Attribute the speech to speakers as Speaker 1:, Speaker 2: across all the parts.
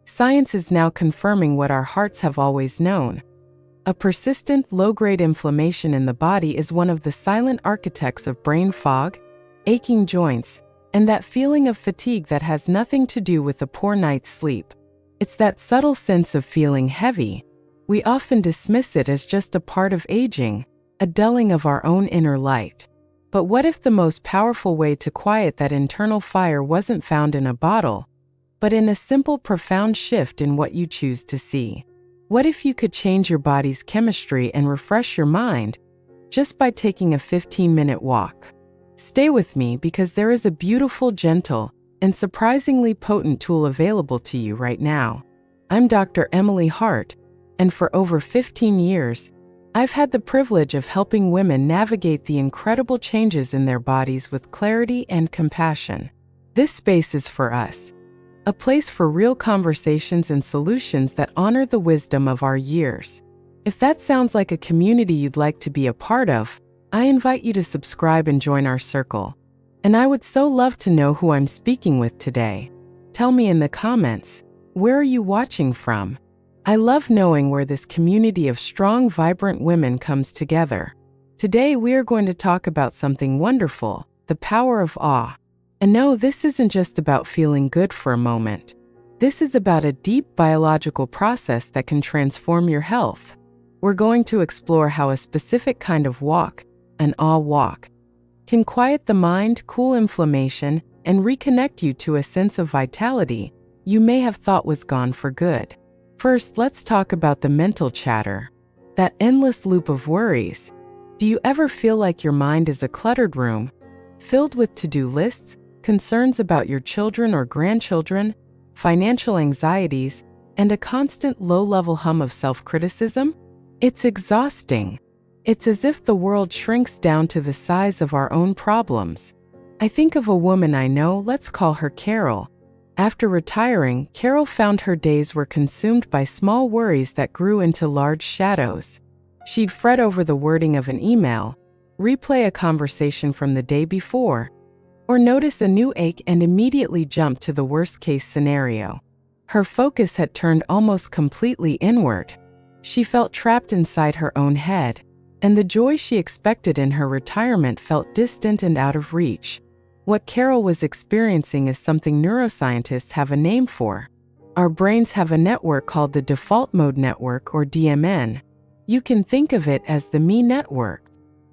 Speaker 1: Science is now confirming what our hearts have always known. A persistent, low-grade inflammation in the body is one of the silent architects of brain fog, aching joints, and that feeling of fatigue that has nothing to do with a poor night's sleep. It's that subtle sense of feeling heavy. We often dismiss it as just a part of aging, a dulling of our own inner light. But what if the most powerful way to quiet that internal fire wasn't found in a bottle, but in a simple, profound shift in what you choose to see? What if you could change your body's chemistry and refresh your mind just by taking a 15-minute walk? Stay with me because there is a beautiful, gentle, and surprisingly potent tool available to you right now. I'm Dr. Emily Hart, and for over 15 years, I've had the privilege of helping women navigate the incredible changes in their bodies with clarity and compassion. This space is for us, a place for real conversations and solutions that honor the wisdom of our years. If that sounds like a community you'd like to be a part of, I invite you to subscribe and join our circle. And I would so love to know who I'm speaking with today. Tell me in the comments, where are you watching from? I love knowing where this community of strong, vibrant women comes together. Today we are going to talk about something wonderful, the power of awe. And no, this isn't just about feeling good for a moment. This is about a deep biological process that can transform your health. We're going to explore how a specific kind of walk, an awe walk, can quiet the mind, cool inflammation, and reconnect you to a sense of vitality you may have thought was gone for good. First, let's talk about the mental chatter, that endless loop of worries. Do you ever feel like your mind is a cluttered room, filled with to-do lists, concerns about your children or grandchildren, financial anxieties, and a constant low-level hum of self-criticism? It's exhausting. It's as if the world shrinks down to the size of our own problems. I think of a woman I know, let's call her Carol. After retiring, Carol found her days were consumed by small worries that grew into large shadows. She'd fret over the wording of an email, replay a conversation from the day before, or notice a new ache and immediately jump to the worst-case scenario. Her focus had turned almost completely inward. She felt trapped inside her own head, and the joy she expected in her retirement felt distant and out of reach. What Carol was experiencing is something neuroscientists have a name for. Our brains have a network called the default mode network, or DMN. You can think of it as the me network.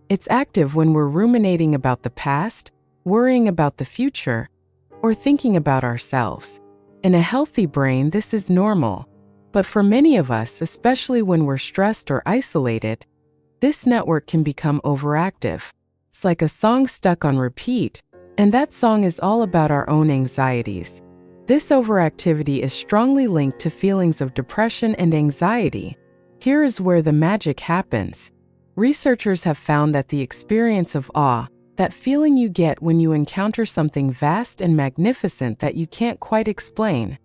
Speaker 1: It's active when we're ruminating about the past, worrying about the future, or thinking about ourselves. In a healthy brain, this is normal. But for many of us, especially when we're stressed or isolated, this network can become overactive. It's like a song stuck on repeat, and that song is all about our own anxieties. This overactivity is strongly linked to feelings of depression and anxiety. Here is where the magic happens. Researchers have found that the experience of awe, that feeling you get when you encounter something vast and magnificent that you can't quite explain,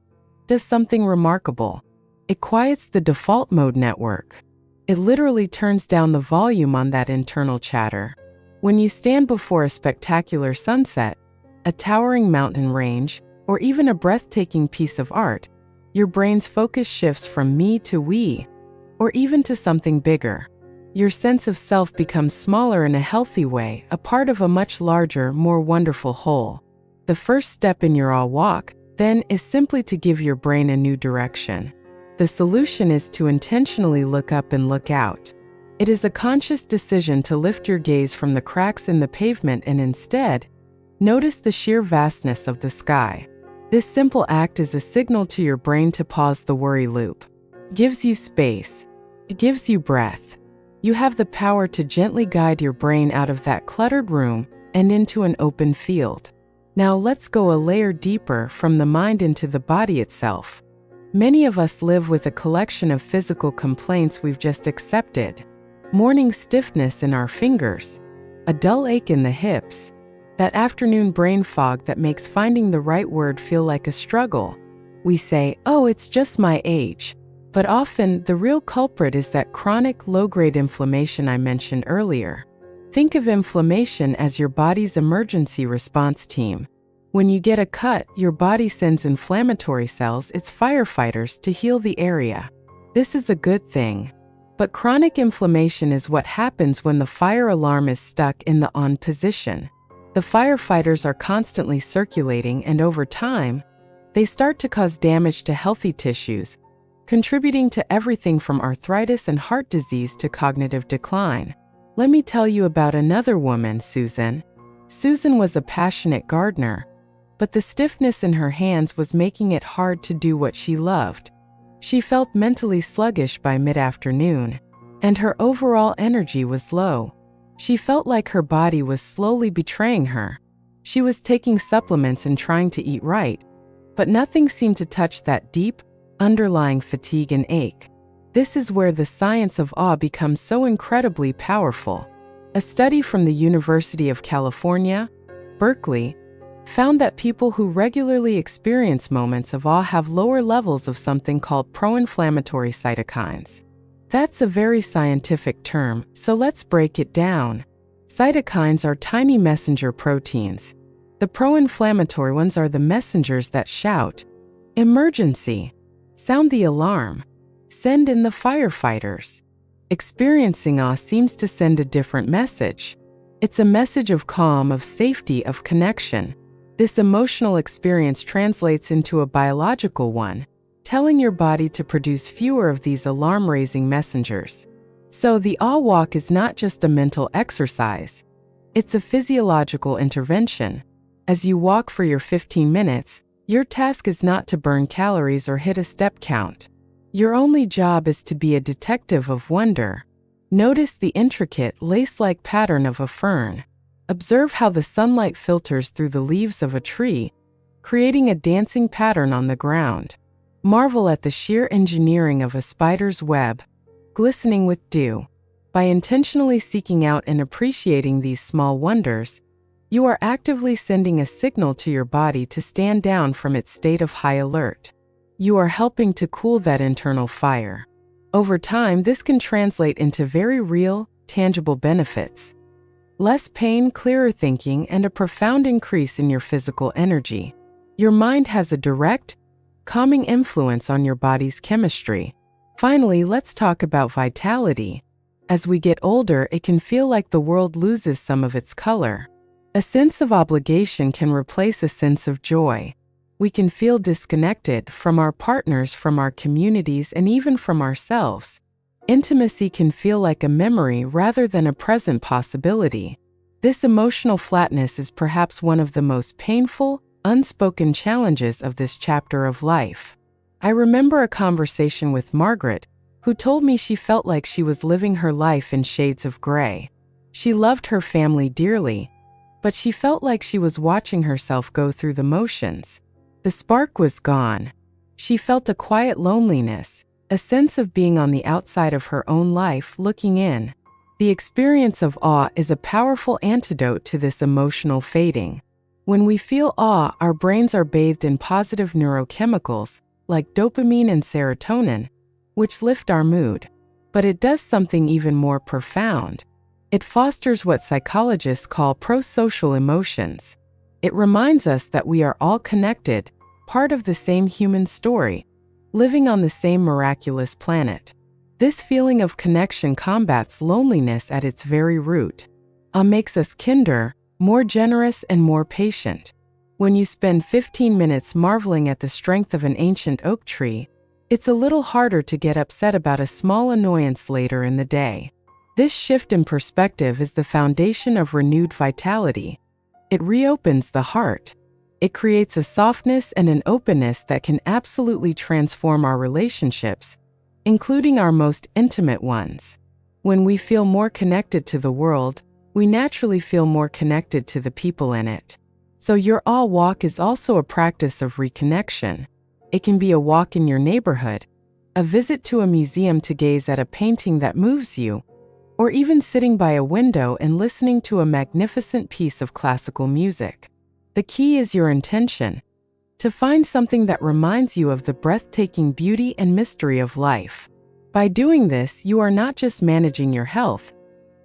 Speaker 1: does something remarkable. It quiets the default mode network. It literally turns down the volume on that internal chatter. When you stand before a spectacular sunset, a towering mountain range, or even a breathtaking piece of art, your brain's focus shifts from me to we, or even to something bigger. Your sense of self becomes smaller in a healthy way, a part of a much larger, more wonderful whole. The first step in your awe walk, then, is simply to give your brain a new direction. The solution is to intentionally look up and look out. It is a conscious decision to lift your gaze from the cracks in the pavement and instead, notice the sheer vastness of the sky. This simple act is a signal to your brain to pause the worry loop. It gives you space. It gives you breath. You have the power to gently guide your brain out of that cluttered room and into an open field. Now let's go a layer deeper, from the mind into the body itself. Many of us live with a collection of physical complaints we've just accepted. Morning stiffness in our fingers, a dull ache in the hips, that afternoon brain fog that makes finding the right word feel like a struggle. We say, "Oh, it's just my age." But often, the real culprit is that chronic low-grade inflammation I mentioned earlier. Think of inflammation as your body's emergency response team. When you get a cut, your body sends inflammatory cells, its firefighters, to heal the area. This is a good thing. But chronic inflammation is what happens when the fire alarm is stuck in the on position. The firefighters are constantly circulating, and over time, they start to cause damage to healthy tissues, contributing to everything from arthritis and heart disease to cognitive decline. Let me tell you about another woman, Susan. Susan was a passionate gardener, but the stiffness in her hands was making it hard to do what she loved. She felt mentally sluggish by mid-afternoon, and her overall energy was low. She felt like her body was slowly betraying her. She was taking supplements and trying to eat right, but nothing seemed to touch that deep, underlying fatigue and ache. This is where the science of awe becomes so incredibly powerful. A study from the University of California, Berkeley, found that people who regularly experience moments of awe have lower levels of something called pro-inflammatory cytokines. That's a very scientific term, so let's break it down. Cytokines are tiny messenger proteins. The pro-inflammatory ones are the messengers that shout, "Emergency! Sound the alarm! Send in the firefighters!" Experiencing awe seems to send a different message. It's a message of calm, of safety, of connection. This emotional experience translates into a biological one, telling your body to produce fewer of these alarm-raising messengers. So the awe walk is not just a mental exercise. It's a physiological intervention. As you walk for your 15 minutes, your task is not to burn calories or hit a step count. Your only job is to be a detective of wonder. Notice the intricate, lace-like pattern of a fern. Observe how the sunlight filters through the leaves of a tree, creating a dancing pattern on the ground. Marvel at the sheer engineering of a spider's web, glistening with dew. By intentionally seeking out and appreciating these small wonders, you are actively sending a signal to your body to stand down from its state of high alert. You are helping to cool that internal fire. Over time, this can translate into very real, tangible benefits. Less pain, clearer thinking, and a profound increase in your physical energy. Your mind has a direct, calming influence on your body's chemistry. Finally, let's talk about vitality. As we get older, it can feel like the world loses some of its color. A sense of obligation can replace a sense of joy. We can feel disconnected from our partners, from our communities, and even from ourselves. Intimacy can feel like a memory rather than a present possibility. This emotional flatness is perhaps one of the most painful, unspoken challenges of this chapter of life. I remember a conversation with Margaret, who told me she felt like she was living her life in shades of gray. She loved her family dearly, but she felt like she was watching herself go through the motions. The spark was gone. She felt a quiet loneliness, a sense of being on the outside of her own life, looking in. The experience of awe is a powerful antidote to this emotional fading. When we feel awe, our brains are bathed in positive neurochemicals, like dopamine and serotonin, which lift our mood. But it does something even more profound. It fosters what psychologists call prosocial emotions. It reminds us that we are all connected, part of the same human story, living on the same miraculous planet. This feeling of connection combats loneliness at its very root. Awe makes us kinder, more generous, and more patient. When you spend 15 minutes marveling at the strength of an ancient oak tree, it's a little harder to get upset about a small annoyance later in the day. This shift in perspective is the foundation of renewed vitality. It reopens the heart. It creates a softness and an openness that can absolutely transform our relationships, including our most intimate ones. When we feel more connected to the world, we naturally feel more connected to the people in it. So your awe walk is also a practice of reconnection. It can be a walk in your neighborhood, a visit to a museum to gaze at a painting that moves you, or even sitting by a window and listening to a magnificent piece of classical music. The key is your intention, to find something that reminds you of the breathtaking beauty and mystery of life. By doing this, you are not just managing your health,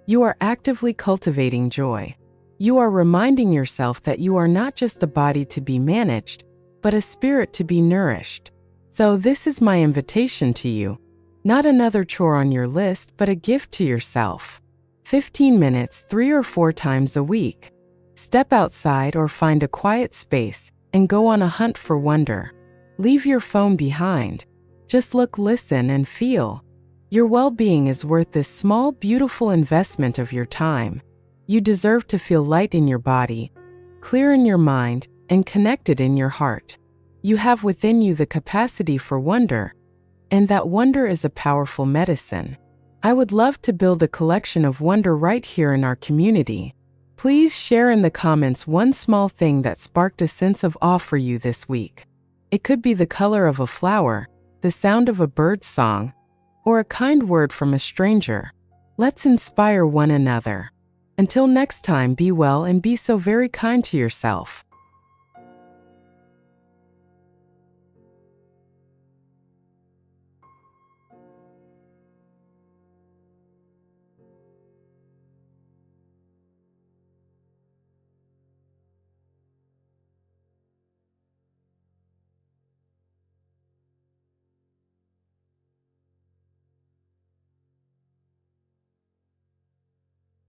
Speaker 1: you are actively cultivating joy. You are reminding yourself that you are not just a body to be managed, but a spirit to be nourished. So this is my invitation to you. Not another chore on your list, but a gift to yourself. 15 minutes 3 or 4 times a week. Step outside or find a quiet space and go on a hunt for wonder. Leave your phone behind. Just look, listen, and feel. Your well-being is worth this small, beautiful investment of your time. You deserve to feel light in your body, clear in your mind, and connected in your heart. You have within you the capacity for wonder, and that wonder is a powerful medicine. I would love to build a collection of wonder right here in our community. Please share in the comments one small thing that sparked a sense of awe for you this week. It could be the color of a flower, the sound of a bird's song, or a kind word from a stranger. Let's inspire one another. Until next time, be well and be so very kind to yourself.